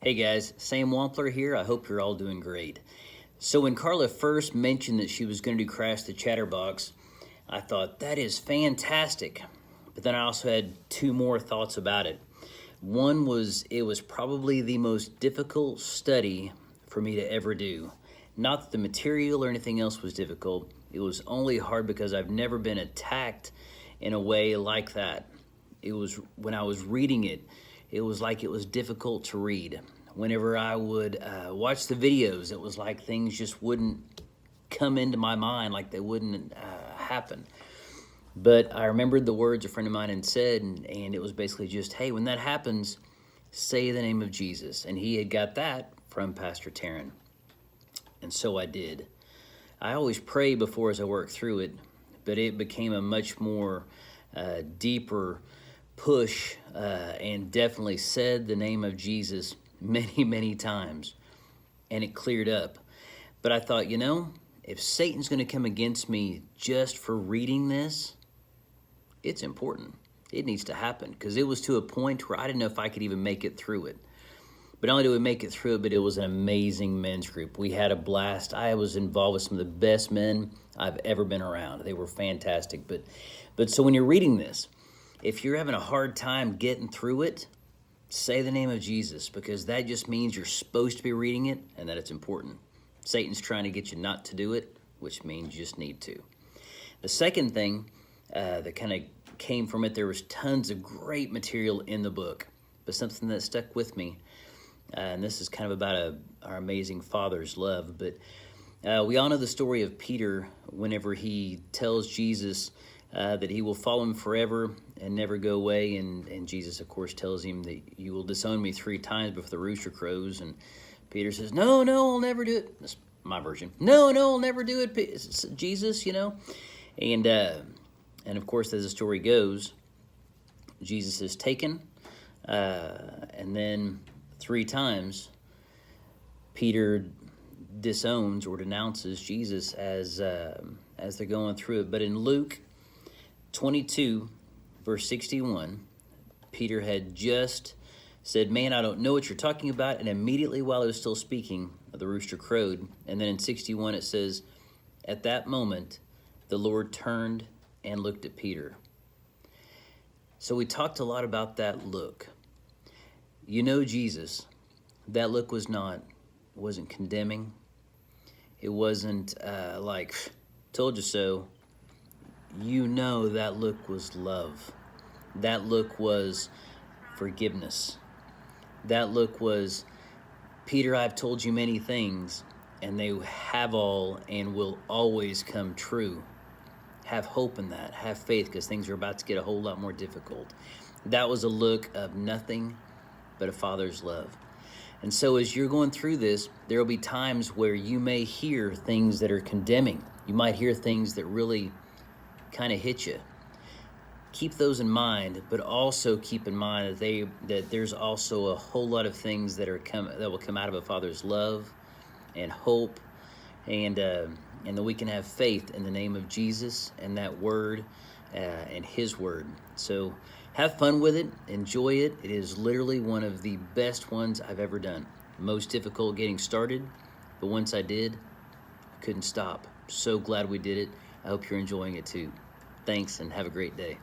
Hey guys, Sam Wampler here. I hope you're all doing great. So when Carla first mentioned that she was going to do Crash the Chatterbox, I thought that is fantastic. But then I also had two more thoughts about it. One was it was probably the most difficult study for me to ever do. Not that the material or anything else was difficult. It was only hard because I've never been attacked in a way like that. It was when I was reading it, it was like it was difficult to read. Whenever I would watch the videos, it was like things just wouldn't come into my mind, like they wouldn't happen. But I remembered the words a friend of mine had said, and it was basically just, hey, when that happens, say the name of Jesus. And he had got that from Pastor Taryn. And so I did. I always pray before as I work through it, but it became a much more deeper push and definitely said the name of Jesus many, many times, and it cleared up. But I thought, if Satan's going to come against me just for reading this, it's important. It needs to happen, because it was to a point where I didn't know if I could even make it through it. But not only did we make it through it, but it was an amazing men's group. We had a blast. I was involved with some of the best men I've ever been around. They were fantastic. But so when you're reading this, if you're having a hard time getting through it, say the name of Jesus, because that just means you're supposed to be reading it and that it's important. Satan's trying to get you not to do it, which means you just need to. The second thing that kind of came from it, there was tons of great material in the book, but something that stuck with me, and this is kind of about our amazing Father's love, but we all know the story of Peter whenever he tells Jesus that he will follow him forever and never go away. And Jesus, of course, tells him that you will disown me 3 times before the rooster crows. And Peter says, no, I'll never do it. That's my version. No, I'll never do it, Jesus, And of course, as the story goes, Jesus is taken. And then 3 times, Peter disowns or denounces Jesus as they're going through it. But in Luke 22, verse 61, Peter had just said, man, I don't know what you're talking about. And immediately while he was still speaking, the rooster crowed. And then in 61, it says, at that moment, the Lord turned and looked at Peter. So we talked a lot about that look. Jesus, that look wasn't condemning. It wasn't like, told you so. That look was love. That look was forgiveness. That look was, Peter, I've told you many things, and they have all and will always come true. Have hope in that. Have faith, because things are about to get a whole lot more difficult. That was a look of nothing but a Father's love. And so as you're going through this, there will be times where you may hear things that are condemning. You might hear things that really kind of hit you. Keep those in mind, but also keep in mind that there's also a whole lot of things that will come out of a Father's love and hope, and that we can have faith in the name of Jesus and that word and His word. So have fun with it, enjoy it. It is literally one of the best ones I've ever done. Most difficult getting started, but once I did, I couldn't stop. So glad we did it. I hope you're enjoying it too. Thanks, and have a great day.